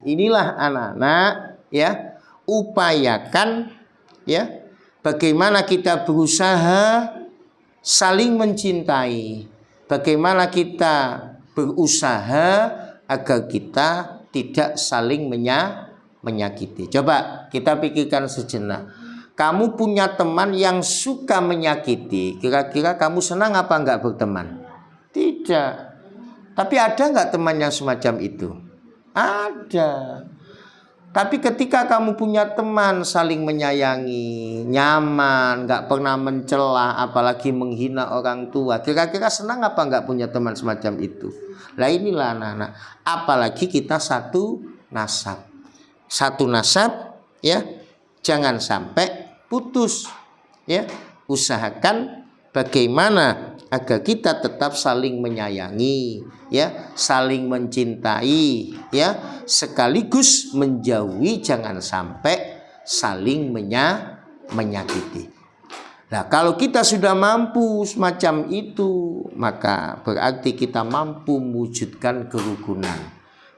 Inilah anak-anak ya, upayakan ya, bagaimana kita berusaha saling mencintai, bagaimana kita berusaha agar kita tidak saling menyakiti. Coba kita pikirkan sejenak. Kamu punya teman yang suka menyakiti, kira-kira kamu senang apa enggak berteman? Tidak. Tapi ada enggak teman yang semacam itu? Ada. Tapi ketika kamu punya teman saling menyayangi, nyaman, nggak pernah mencela, apalagi menghina orang tua, kira-kira senang apa nggak punya teman semacam itu? Lah inilah anak-anak. Apalagi kita satu nasab, ya, jangan sampai putus, ya. Usahakan bagaimana agar kita tetap saling menyayangi, ya, saling mencintai, ya, sekaligus menjauhi, jangan sampai saling menyakiti. Nah, kalau kita sudah mampu semacam itu, maka berarti kita mampu mewujudkan kerukunan.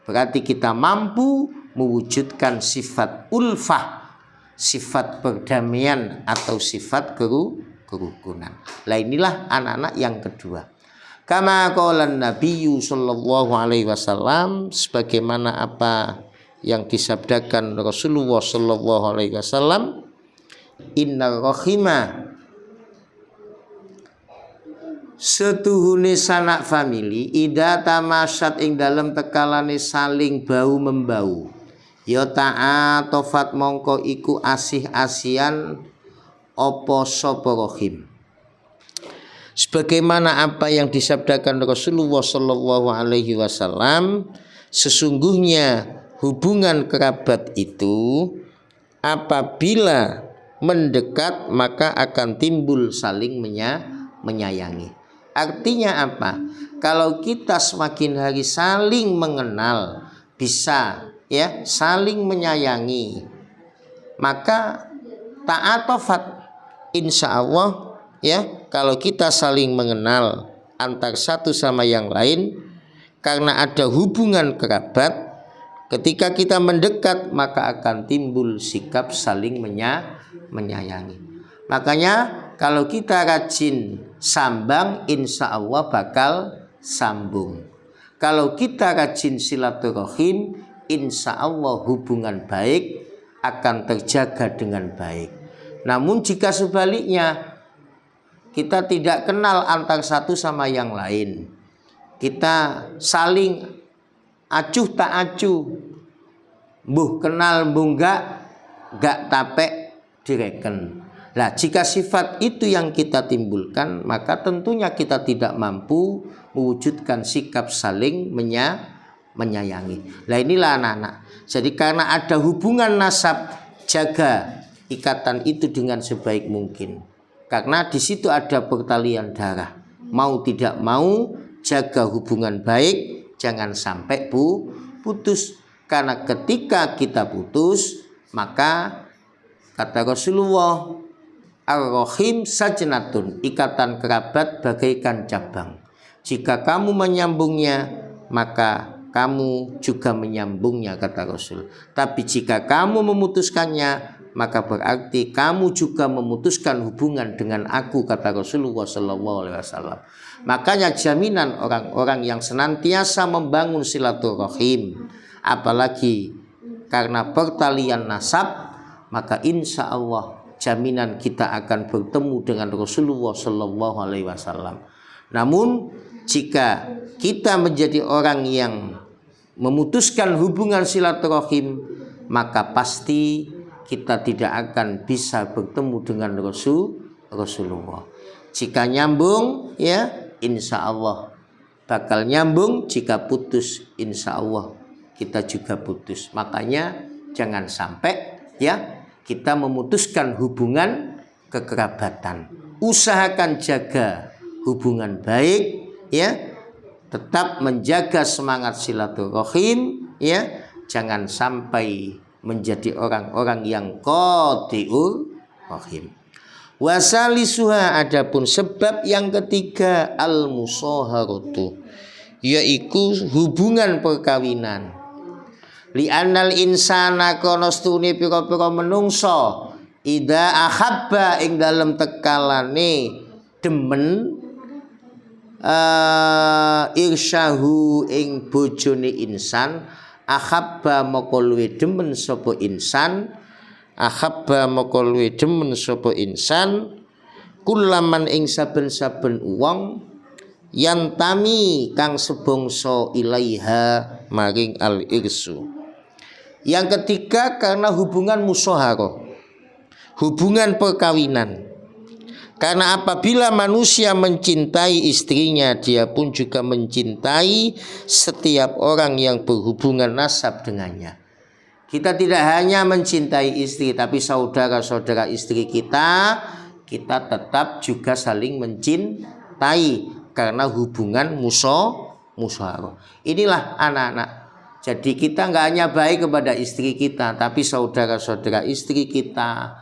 Berarti kita mampu mewujudkan sifat ulfah, sifat perdamaian atau sifat kerukunan. Nah, inilah anak-anak yang kedua. Kama qala Nabiyyu sallallahu alaihi wasallam, sebagaimana apa yang disabdakan Rasulullah sallallahu alaihi wasallam, inna rahima, setuhune sanak famili, ida tamasyat ing dalem tekalane saling bau membau, ya ta'atofat mongko iku asih-asian opo sapa rahim. Sebagaimana apa yang disabdakan Rasulullah sallallahu alaihi wasallam, sesungguhnya hubungan kerabat itu apabila mendekat maka akan timbul saling menyayangi. Artinya apa? Kalau kita semakin hari saling mengenal, bisa ya saling menyayangi, maka ta'atofat, insya Allah ya, kalau kita saling mengenal antar satu sama yang lain karena ada hubungan kerabat, ketika kita mendekat maka akan timbul sikap saling menyayangi. Makanya kalau kita rajin sambang, insya Allah bakal sambung. Kalau kita rajin silaturahim, insya Allah hubungan baik akan terjaga dengan baik. Namun jika sebaliknya, kita tidak kenal antar satu sama yang lain, kita saling acuh tak acuh, mbuh kenal mbuh gak tapek direken. Nah, jika sifat itu yang kita timbulkan, maka tentunya kita tidak mampu mewujudkan sikap saling menyayangi. Nah, inilah anak-anak. Jadi karena ada hubungan nasab, jaga ikatan itu dengan sebaik mungkin. Karena di situ ada pertalian darah. Mau tidak mau jaga hubungan baik, jangan sampai putus. Karena ketika kita putus, maka kata Rasulullah, ar-rahim sajnatun, ikatan kerabat bagaikan cabang. Jika kamu menyambungnya, maka kamu juga menyambungnya, kata Rasul. Tapi jika kamu memutuskannya, maka berarti kamu juga memutuskan hubungan dengan aku, kata Rasulullah SAW. Makanya jaminan orang-orang yang senantiasa membangun silaturahim, apalagi karena pertalian nasab, maka insya Allah jaminan kita akan bertemu dengan Rasulullah SAW. Namun jika kita menjadi orang yang memutuskan hubungan silaturahim, maka pasti kita tidak akan bisa bertemu dengan Rasulullah. Jika nyambung, ya insya Allah bakal nyambung. Jika putus, insya Allah kita juga putus. Makanya jangan sampai ya kita memutuskan hubungan kekerabatan. Usahakan jaga hubungan baik, ya, tetap menjaga semangat silaturahim, ya, jangan sampai menjadi orang-orang yang qati'ur rahim. Wasalisuha, adapun sebab yang ketiga, al-musaharatu, yaitu hubungan perkawinan. Li annal insana kono stune pira-pira menungso ida ahabba ing dalem tekalane demen irsyahu ing bojone insan ahabba moko luwe demen sapa insan ahabba moko luwe demen sapa insan kulaman ing saben-saben wong yantami kang sebangsa ilaiha maring al irsu. Yang ketiga karena hubungan musyawarah, hubungan perkawinan. Karena apabila manusia mencintai istrinya, dia pun juga mencintai setiap orang yang berhubungan nasab dengannya. Kita tidak hanya mencintai istri, tapi saudara-saudara istri kita tetap juga saling mencintai karena hubungan musyawarah. Inilah anak-anak. Jadi kita nggak hanya baik kepada istri kita, tapi saudara-saudara istri kita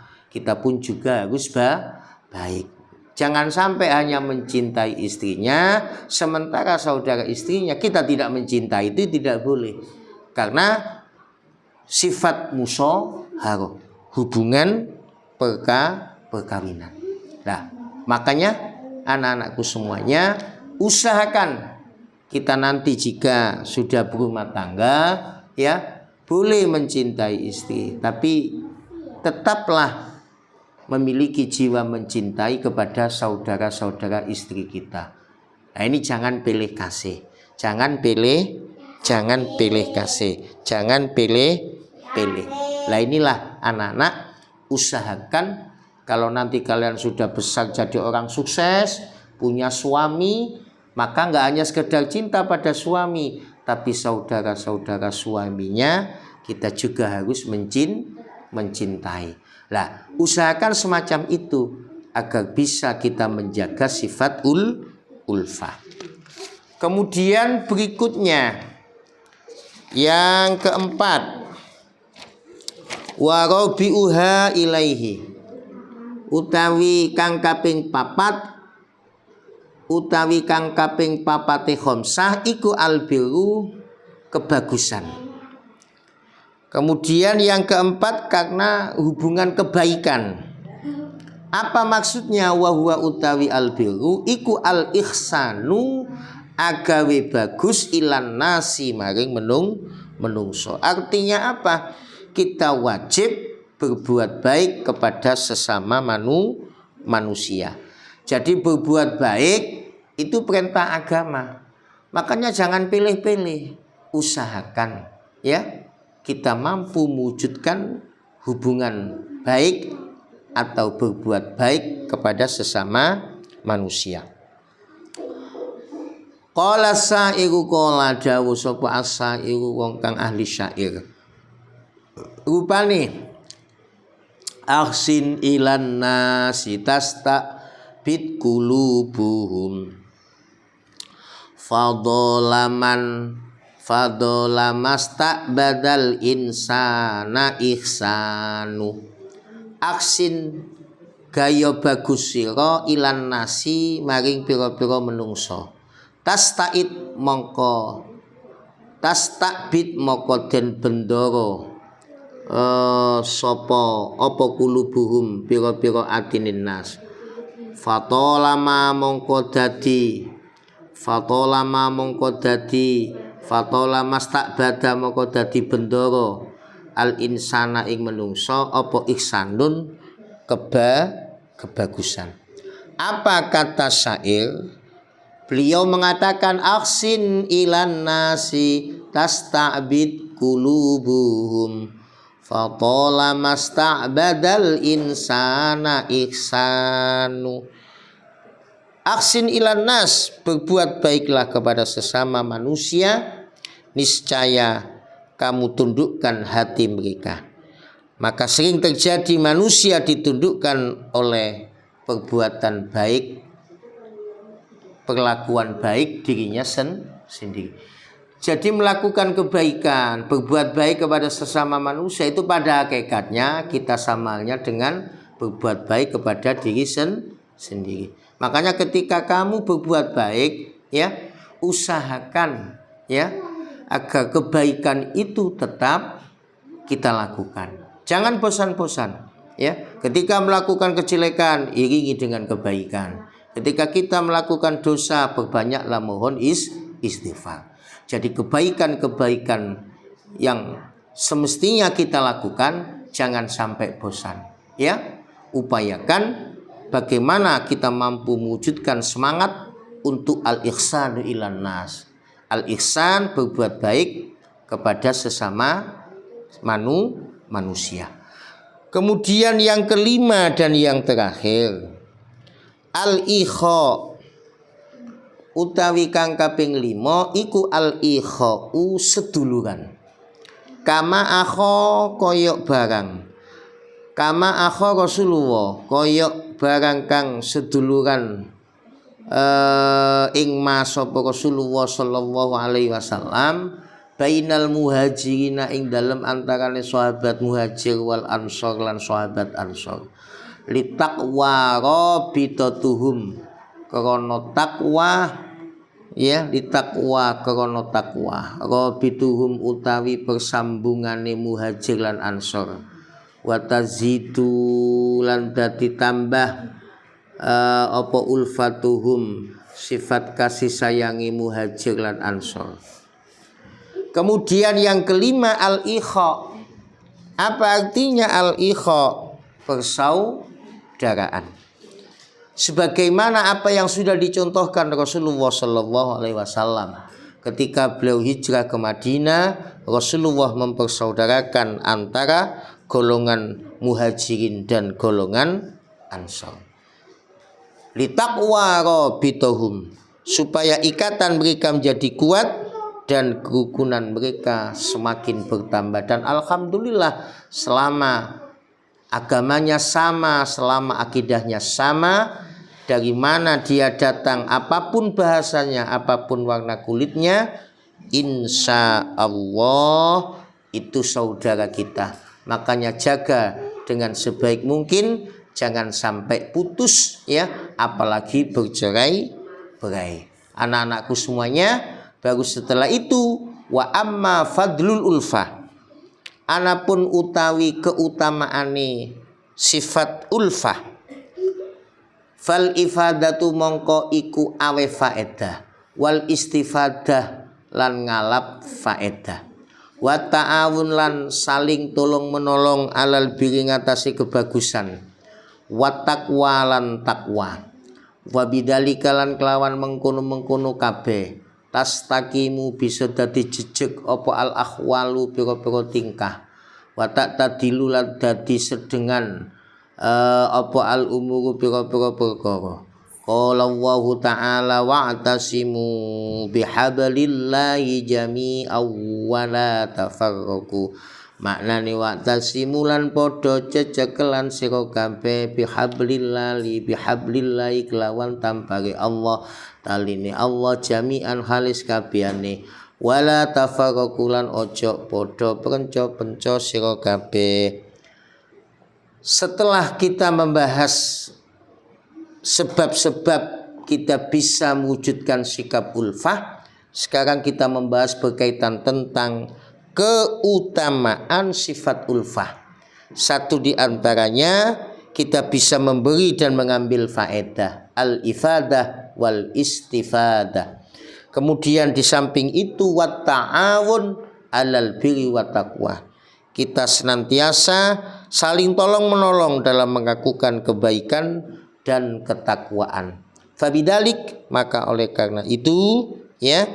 pun juga harus baik. Jangan sampai hanya mencintai istrinya, sementara saudara istrinya kita tidak mencintai, itu tidak boleh. Karena sifat musyawarah, hubungan perkawinan. Nah, makanya anak-anakku semuanya usahakan kita nanti jika sudah berumah tangga ya boleh mencintai istri, tapi tetaplah memiliki jiwa mencintai kepada saudara-saudara istri kita. Nah, ini jangan pilih kasih, jangan pilih kasih, jangan pilih. Nah, inilah anak-anak, usahakan kalau nanti kalian sudah besar jadi orang sukses, punya suami, maka nggak hanya sekedar cinta pada suami, tapi saudara-saudara suaminya kita juga harus mencintai. Nah, usahakan semacam itu agar bisa kita menjaga sifat ulfah. Kemudian berikutnya yang keempat, warabiuha ilaihi, utawi kang kaping papat utawi kang kaping papate khamsah iku albiru, kebagusan. Kemudian yang keempat karena hubungan kebaikan. Apa maksudnya? Wa huwa utawi albiru iku al ihsanu, agawe bagus ilan nasi maring menungso. Artinya apa? Kita wajib berbuat baik kepada sesama manusia. Jadi berbuat baik itu perintah agama. Makanya jangan pilih-pilih. Usahakan ya kita mampu mewujudkan hubungan baik atau berbuat baik kepada sesama manusia. Qala sairu, qala dawu sapa asairu wong kang ahli syair. Rupane ahsin ilan nasi tasta bit kulubuhum fadolamastak badal insana ihsanu. Aksin gaya bagus sira ilan nasi maring pira-pira menungso. Tastait mongko tastakbit mongko den bendoro sapa apa kulubuhum pira-pira atinin nas. Fatolama mongko fatolama stak bada mongko dadi bendoro al insana ing menungso apa ihsanun, kebagusan. Apa kata syair? Beliau mengatakan aksin ilan nasi tastabid kulubuhum fatolama stak badal insana ihsanu. Aksin ilan nas, berbuat baiklah kepada sesama manusia, niscaya kamu tundukkan hati mereka. Maka sering terjadi manusia ditundukkan oleh perbuatan baik, perlakuan baik dirinya sendiri. Jadi melakukan kebaikan, berbuat baik kepada sesama manusia itu pada hakikatnya kita samalnya dengan berbuat baik kepada diri sendiri. Makanya ketika kamu berbuat baik ya, usahakan ya agar kebaikan itu tetap kita lakukan. Jangan bosan-bosan, ya. Ketika melakukan kejelekan, iringi dengan kebaikan. Ketika kita melakukan dosa, perbanyaklah mohon istighfar. Jadi kebaikan-kebaikan yang semestinya kita lakukan jangan sampai bosan, ya. Upayakan bagaimana kita mampu mewujudkan semangat untuk al-ihsanu ilan nas. Al-ihsan berbuat baik kepada sesama manusia. Kemudian yang kelima dan yang terakhir, al-ikha utawi kang kaping 5 iku al-ikhau seduluran. Kama akha koyok barang. Kama akha Rasulullah koyok barang kang seduluran ing masapa Rasulullah sallallahu alaihi wasallam bainal muhajirina ing dalem antarane sahabat muhajir wal ansor lan sahabat ansor litaqwa rabitatuhum krana takwa, ya, litaqwa krana takwa rabituhum utawi persambungane muhajir lan ansor wa tazidu lan dadi tambah apa ulfatuhum sifat kasih sayangi muhajir lan ansor. Kemudian yang kelima al-ikha. Apa artinya al-ikha? Persaudaraan. Sebagaimana apa yang sudah dicontohkan Rasulullah sallallahu alaihi wasallam ketika beliau hijrah ke Madinah, Rasulullah mempersaudarakan antara golongan muhajirin dan golongan ansor. Litaqwa rabitahum, supaya ikatan mereka menjadi kuat dan kerukunan mereka semakin bertambah. Dan alhamdulillah selama agamanya sama, selama akidahnya sama, dari mana dia datang, apapun bahasanya, apapun warna kulitnya, insya Allah itu saudara kita. Makanya jaga dengan sebaik mungkin, jangan sampai putus, ya, apalagi bercerai-berai. Anak-anakku semuanya, baru setelah itu wa amma fadlul ulfah. Anapun utawi keutamaane sifat ulfah. Fal ifadatu mongko iku awe faedah, wal istifadah lan ngalap faedah. Wa ta'awun lan saling tolong menolong alal birri ngatasi kebagusan. Wa taqwa lan takwa. Wa bidzalika lan kelawan mengkono-mengkono kabeh tastaqimu bisa dadi jejeg apa al ahwalu pira-pira tingkah. Wa tadilu lan dadi sedengan apa al umuru pira-pira perkara. Qala Allahu ta'ala wa'tasimu bihablillahi jami'an wa la tafarraqu. Maknane wa'tasimu lan padha cecekelan sira kabeh bihablillahi kelawan tampare Allah, taline Allah jami'an halis kabehane, wala tafarraqu lan ojo padha penco-penco sira kabeh. Setelah kita membahas sebab-sebab kita bisa mewujudkan sikap ulfah, sekarang kita membahas berkaitan tentang keutamaan sifat ulfah. Satu di antaranya kita bisa memberi dan mengambil faedah, al-ifadah wal istifadah. Kemudian di samping itu wat ta'awun alal birri wat taqwa. Kita senantiasa saling tolong menolong dalam melakukan kebaikan dan ketakwaan. Fabidalik, maka oleh karena itu, ya,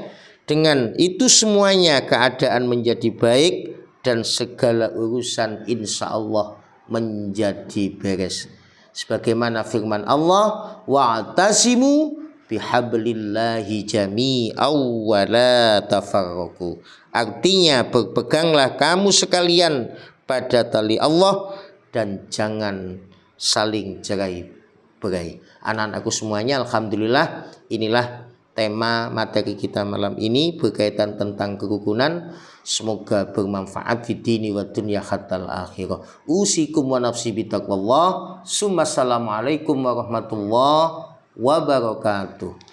dengan itu semuanya keadaan menjadi baik dan segala urusan insya Allah menjadi beres. Sebagaimana firman Allah, wa'tasimu bihablillahi jami'an wa la tafarraqu. Artinya berpeganglah kamu sekalian pada tali Allah dan jangan saling cerai-berai. Anak-anakku semuanya, alhamdulillah inilah tema materi kita malam ini berkaitan tentang kerukunan. Semoga bermanfaat di dini wa dunya hatal akhirah. Usikum wa nafsi bitaqwallah. Assalamualaikum warahmatullahi wabarakatuh.